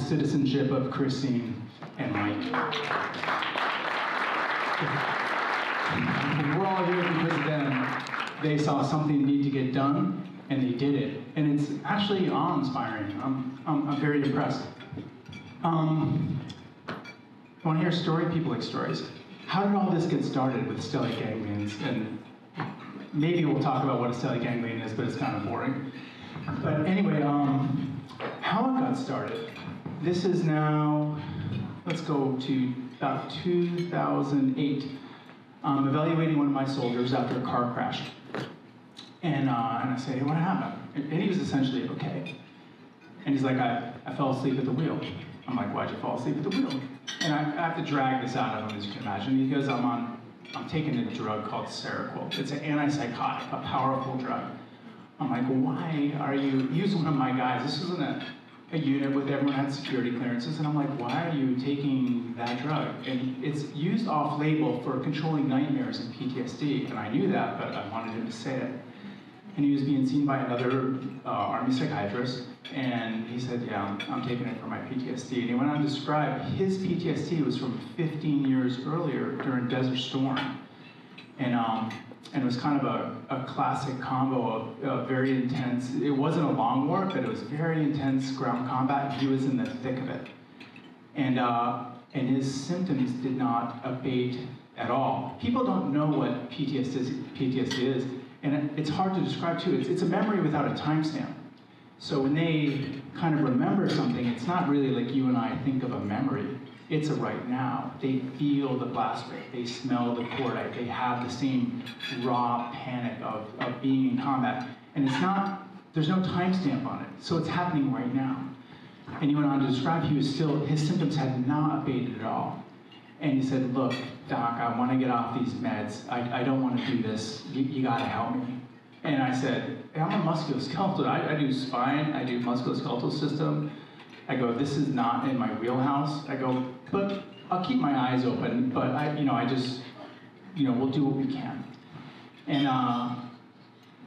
citizenship of Christine and Mike. We're all here because of them. They saw something need to get done, and they did it. And it's actually awe-inspiring. I'm very impressed. Want to hear a story? People like stories. How did all this get started with stellate ganglions? And maybe we'll talk about what a stellate ganglion is, but it's kind of boring. But anyway, how it got started. This is now, let's go to about 2008. I'm evaluating one of my soldiers after a car crash. And I say, hey, what happened? And he was essentially okay. And he's like, I fell asleep at the wheel. I'm like, why'd you fall asleep at the wheel? And I have to drag this out of him, as you can imagine, because I'm taking a drug called Seroquel. It's an antipsychotic, a powerful drug. I'm like, why are you, he was one of my guys. This wasn't a unit with everyone had security clearances, and I'm like, why are you taking that drug? And it's used off-label for controlling nightmares and PTSD, and I knew that, but I wanted him to say it. And he was being seen by another Army psychiatrist, and he said, yeah, I'm taking it for my PTSD. And he went on to describe his PTSD was from 15 years earlier during Desert Storm. And it was kind of a classic combo of very intense, it wasn't a long war, but it was very intense ground combat. He was in the thick of it. And his symptoms did not abate at all. People don't know what PTSD is, and it's hard to describe too. It's a memory without a timestamp. So when they kind of remember something, it's not really like you and I think of a memory. It's a right now. They feel the blast rate. They smell the cordite. They have the same raw panic of being in combat. And it's not, there's no timestamp on it. So it's happening right now. And he went on to describe his symptoms had not abated at all. And he said, look, doc, I want to get off these meds. I don't want to do this. You got to help me. And I said, hey, I'm a musculoskeletal. I do spine. I do musculoskeletal system. I go, this is not in my wheelhouse. I go, but I'll keep my eyes open. But I just, we'll do what we can. And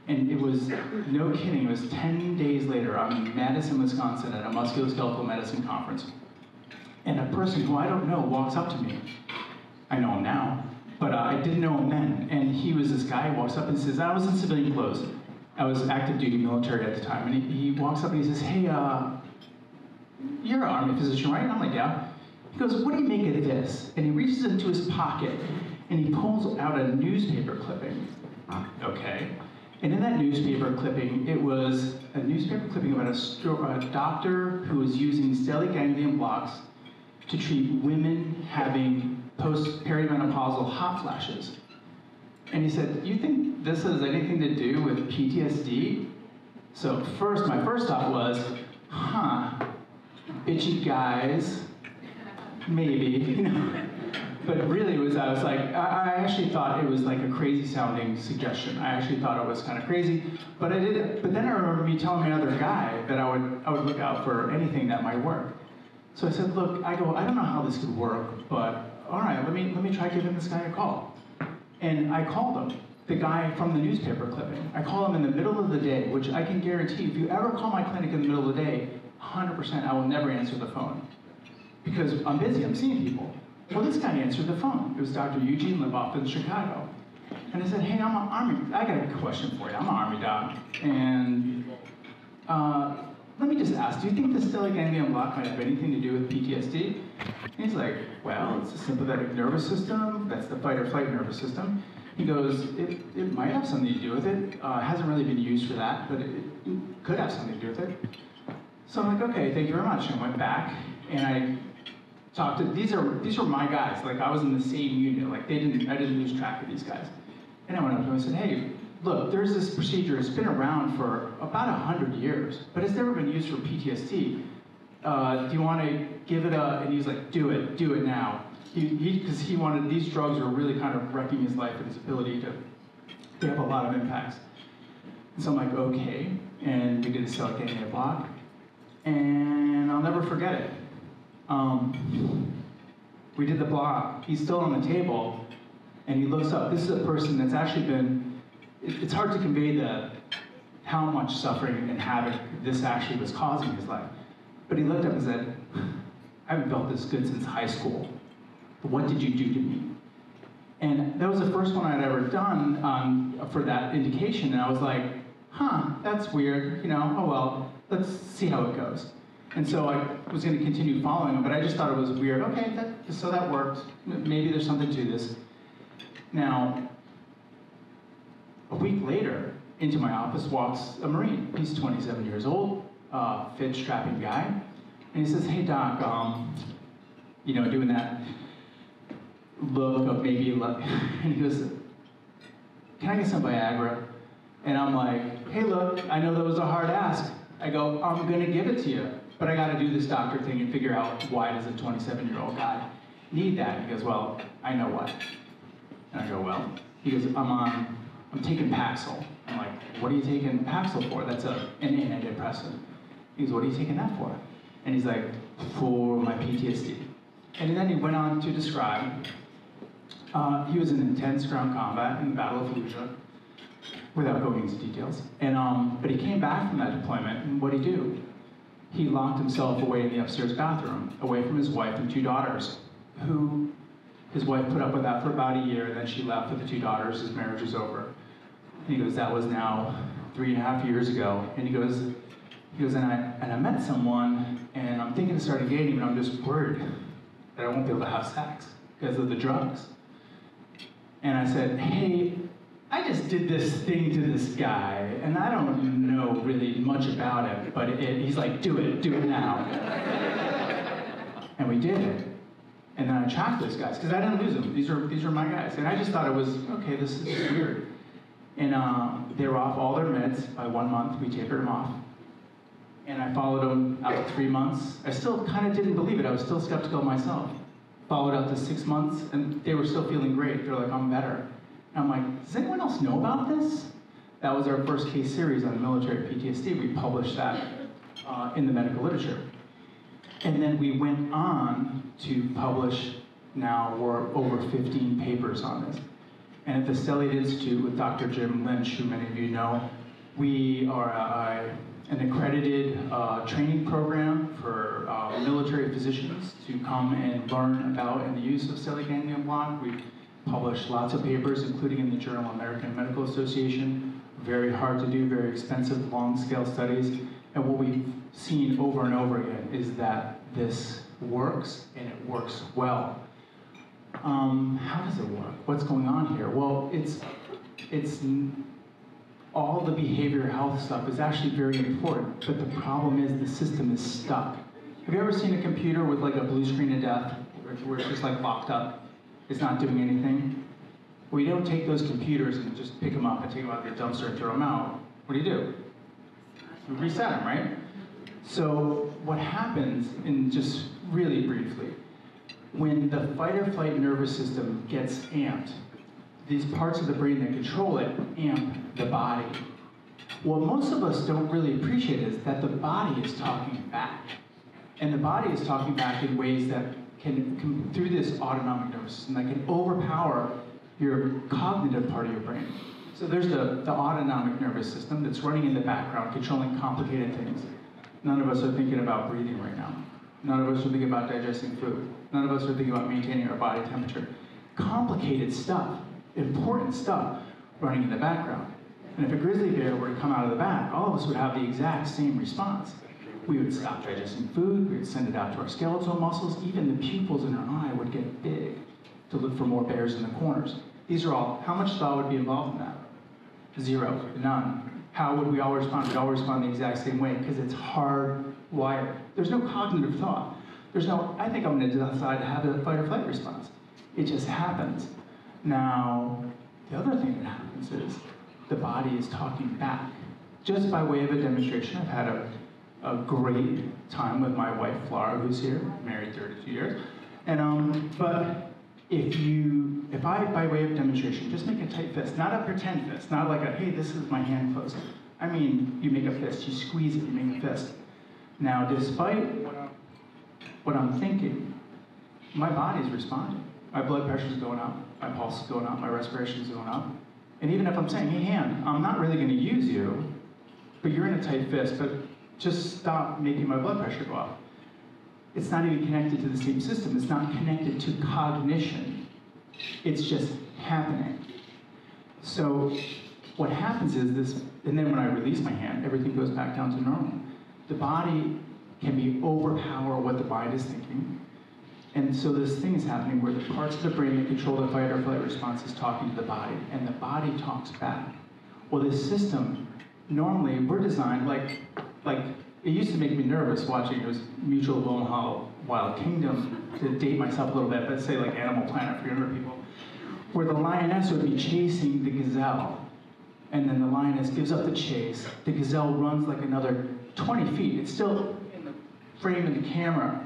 it was, no kidding, it was 10 days later. I'm in Madison, Wisconsin at a musculoskeletal medicine conference. And a person who I don't know walks up to me. I know him now, but I didn't know him then. And he was this guy who walks up and says, I was in civilian clothes. I was active duty military at the time. And he walks up and he says, hey, you're an Army physician, right? And I'm like, yeah. He goes, what do you make of this? And he reaches into his pocket and he pulls out a newspaper clipping. Okay. And in that newspaper clipping, it was a newspaper clipping about a doctor who was using stellate ganglion blocks to treat women having post-perimenopausal hot flashes. And he said, you think this has anything to do with PTSD? So my first thought was, bitchy guys, maybe, But really I was like, I actually thought it was like a crazy sounding suggestion. I actually thought it was kind of crazy, but I did. But then I remember me telling my other guy that I would look out for anything that might work. So I said, look, I don't know how this could work, but all right, let me try giving this guy a call. And I called him, the guy from the newspaper clipping. I called him in the middle of the day, which I can guarantee, if you ever call my clinic in the middle of the day, 100% I will never answer the phone. Because I'm busy, I'm seeing people. Well, this guy answered the phone. It was Dr. Eugene Liboff in Chicago. And I said, hey, I'm an Army, I got a question for you. I'm an Army doc. And let me just ask, do you think the stellate ganglion block might have anything to do with PTSD? And he's like, well, it's the sympathetic nervous system. That's the fight or flight nervous system. He goes, it might have something to do with it. It hasn't really been used for that, but it could have something to do with it. So I'm like, okay, thank you very much. And I went back and I talked to, these were my guys. Like I was in the same unit. Like I didn't lose track of these guys. And I went up to him and said, hey, look, there's this procedure. It's been around for about 100 years, but it's never been used for PTSD. Do you want to give it a, and he was like, do it now. Because he wanted, these drugs were really kind of wrecking his life and his ability to have a lot of impacts. And so I'm like, okay. And we did a stellate ganglion block. And I'll never forget it. We did the block. He's still on the table, and he looks up. This is a person that's actually been, it's hard to convey how much suffering and havoc this actually was causing in his life. But he looked up and said, I haven't felt this good since high school. What did you do to me? And that was the first one I'd ever done for that indication. And I was like, huh, that's weird. Oh well, let's see how it goes. And so I was going to continue following him, but I just thought it was weird. Okay, so that worked. Maybe there's something to this. Now, a week later, into my office walks a Marine. He's 27 years old, fit, strapping guy. And he says, hey doc, doing that look of maybe, and he goes, can I get some Viagra? And I'm like, hey look, I know that was a hard ask. I go, I'm gonna give it to you, but I gotta do this doctor thing and figure out why does a 27-year-old guy need that? He goes, well, I know what. And I go, well, he goes, I'm taking Paxil. I'm like, what are you taking Paxil for? That's an antidepressant. He goes, what are you taking that for? And he's like, for my PTSD. And then he went on to describe, he was in intense ground combat in the Battle of Fallujah, without going into details. And but he came back from that deployment, and what'd he do? He locked himself away in the upstairs bathroom, away from his wife and 2 daughters, who his wife put up with that for about a year, and then she left with the 2 daughters. His marriage was over. And he goes, that was now 3.5 years ago. And he goes, and I met someone, and I'm thinking of starting dating, but I'm just worried that I won't be able to have sex because of the drugs. And I said, hey, I just did this thing to this guy, and I don't know really much about it, but he's like, do it now. And we did it. And then I tracked those guys, because I didn't lose them. These are my guys. And I just thought it was, okay, this is weird. And they were off all their meds by 1 month. We tapered them off. And I followed them out to 3 months. I still kind of didn't believe it. I was still skeptical myself. Followed up to 6 months, and they were still feeling great. They're like, I'm better. And I'm like, does anyone else know about this? That was our first case series on military PTSD. We published that in the medical literature. And then we went on to publish, now we're over 15 papers on this. And at the Stellate Institute with Dr. Jim Lynch, who many of you know, we are an accredited training program for military physicians to come and learn about and the use of stellate ganglion block. We've published lots of papers, including in the Journal of American Medical Association. Very hard to do, very expensive, long-scale studies. And what we've seen over and over again is that this works, and it works well. How does it work? What's going on here? Well, it's all the behavioral health stuff is actually very important, but the problem is the system is stuck. Have you ever seen a computer with like a blue screen of death, where it's just like locked up? It's not doing anything? We don't take those computers and just pick them up and take them out of the dumpster and throw them out. What do? We reset them, right? So what happens, and just really briefly, when the fight or flight nervous system gets amped, these parts of the brain that control it amp the body. What most of us don't really appreciate is that the body is talking back. And the body is talking back in ways that can come through this autonomic nervous system that can overpower your cognitive part of your brain. So there's the autonomic nervous system that's running in the background, controlling complicated things. None of us are thinking about breathing right now. None of us are thinking about digesting food. None of us are thinking about maintaining our body temperature. Complicated stuff, important stuff, running in the background. And if a grizzly bear were to come out of the back, all of us would have the exact same response. We would stop digesting food, we would send it out to our skeletal muscles, even the pupils in our eye would get big to look for more bears in the corners. These are all, how much thought would be involved in that? 0, none. How would we all respond? We'd all respond the exact same way, because it's hardwired. There's no cognitive thought. There's no, I think I'm gonna decide to have a fight or flight response. It just happens. Now, the other thing that happens is the body is talking back. Just by way of a demonstration, I've had a great time with my wife, Flora, who's here, married 32 years. And, but if I, by way of demonstration, just make a tight fist, not a pretend fist, not like a, hey, this is my hand closed. I mean, you make a fist, you squeeze it, you make a fist. Now, despite what I'm thinking, my body's responding. My blood pressure's going up, my pulse is going up, my respiration's going up. And even if I'm saying, hey, hand, I'm not really gonna use you, but you're in a tight fist, but just stop making my blood pressure go up. It's not even connected to the sleep system. It's not connected to cognition. It's just happening. So what happens is this, and then when I release my hand, everything goes back down to normal. The body can be overpower what the mind is thinking. And so this thing is happening where the parts of the brain that control the fight or flight response is talking to the body, and the body talks back. Well, this system, normally we're designed like it used to make me nervous watching, it was Mutual of Omaha, Wild Kingdom, to date myself a little bit, but say like Animal Planet for younger people, where the lioness would be chasing the gazelle, and then the lioness gives up the chase, the gazelle runs like another 20 feet, it's still in the frame of the camera,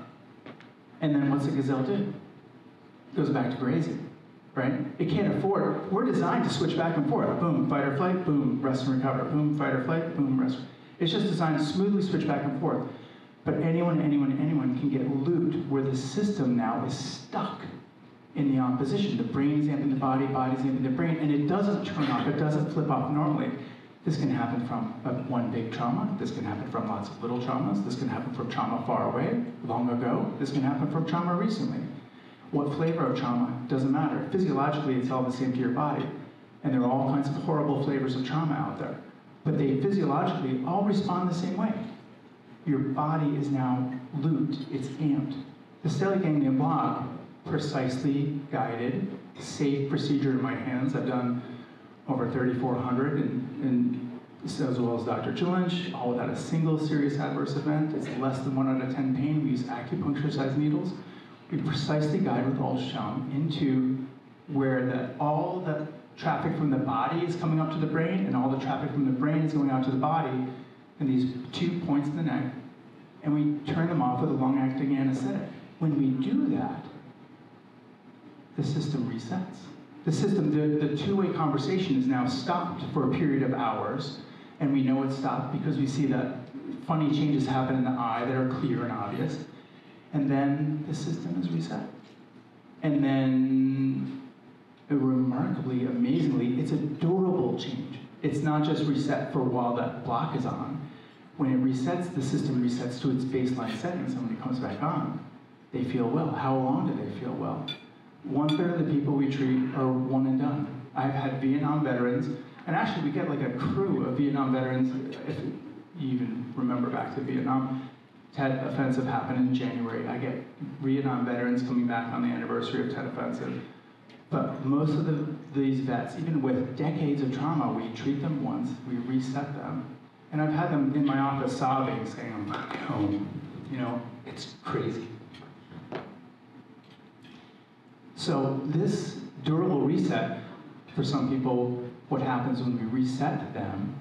and then what's the gazelle do? It goes back to grazing, right? It can't afford it. We're designed to switch back and forth. Boom, fight or flight, boom, rest and recover. Boom, fight or flight, boom, rest. It's just designed to smoothly switch back and forth. But anyone can get looped where the system now is stuck in the opposition. The brain is amping the body, body's amping the brain, and it doesn't turn off, it doesn't flip off normally. This can happen from one big trauma. This can happen from lots of little traumas. This can happen from trauma far away, long ago. This can happen from trauma recently. What flavor of trauma doesn't matter. Physiologically, it's all the same to your body. And there are all kinds of horrible flavors of trauma out there. But they physiologically all respond the same way. Your body is now looped, it's amped. The stellate ganglion block, precisely guided, safe procedure in my hands. I've done over 3,400, and as well as Dr. Lynch, all without a single serious adverse event. It's less than 1 out of 10 pain. We use acupuncture-sized needles. We precisely guide with ultrasound into where all the traffic from the body is coming up to the brain, and all the traffic from the brain is going out to the body, and these 2 points in the neck, and we turn them off with a long-acting anesthetic. When we do that, the system resets. The system, the two-way conversation is now stopped for a period of hours, and we know it's stopped because we see that funny changes happen in the eye that are clear and obvious, and then the system is reset. And then, remarkably, amazingly, it's a durable change. It's not just reset for while that block is on. When it resets, the system resets to its baseline settings, and when it comes back on, they feel well. How long do they feel well? 1/3 of the people we treat are one and done. I've had Vietnam veterans, and actually we get like a crew of Vietnam veterans, if you even remember back to Vietnam. Tet Offensive happened in January. I get Vietnam veterans coming back on the anniversary of Tet Offensive. But most of these vets, even with decades of trauma, we treat them once, we reset them. And I've had them in my office sobbing, saying, I'm back home. You know, it's crazy. So this durable reset, for some people, what happens when we reset them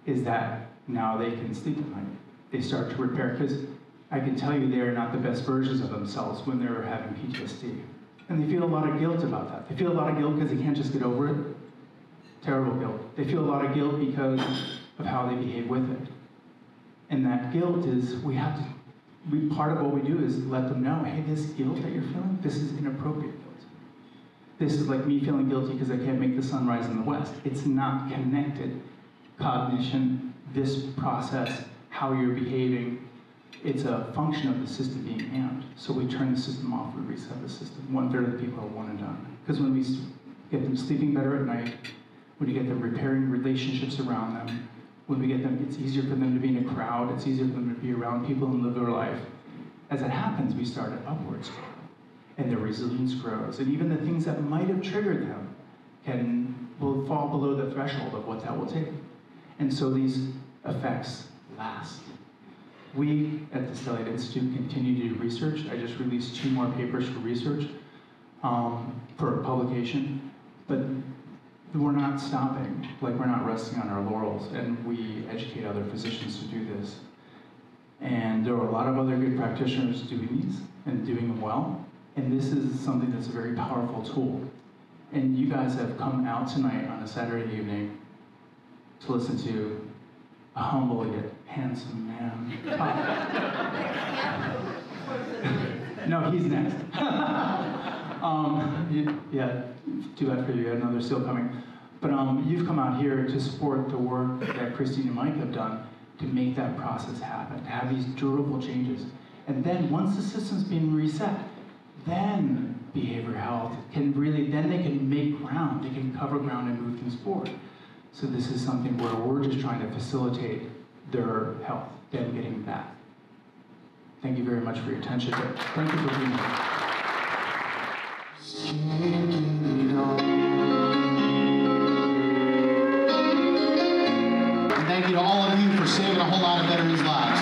is that now they can sleep at night. They start to repair, because I can tell you they are not the best versions of themselves when they're having PTSD. And they feel a lot of guilt about that. They feel a lot of guilt because they can't just get over it. Terrible guilt. They feel a lot of guilt because of how they behave with it. And that guilt is, part of what we do is let them know, hey, this guilt that you're feeling, this is inappropriate guilt. This is like me feeling guilty because I can't make the sun rise in the west. It's not connected. Cognition, this process, how you're behaving, it's a function of the system being amped. So we turn the system off, we reset the system. 1/3 of the people are one and done. Because when we get them sleeping better at night, when we get them repairing relationships around them, when we get them, it's easier for them to be in a crowd, it's easier for them to be around people and live their life. As it happens, we start an upward spiral, and their resilience grows. And even the things that might have triggered them will fall below the threshold of what that will take. And so these effects last. We at the Stellate Institute continue to do research. I just released 2 more papers for research, for publication, but we're not stopping, like we're not resting on our laurels, and we educate other physicians to do this. And there are a lot of other good practitioners doing these and doing them well, and this is something that's a very powerful tool. And you guys have come out tonight on a Saturday evening to listen to a humble yet handsome man talk. No, he's next. Yeah, too bad for you, you had another seal coming. But you've come out here to support the work that Christine and Mike have done. to make that process happen, to have these durable changes. And then once the system's been reset, then behavioral health can really, then they can make ground, they can cover ground and move things forward. So this is something where we're just trying to facilitate their health, them getting that. Thank you very much for your attention. Thank you for being here. And thank you to all of you for saving a whole lot of veterans' lives.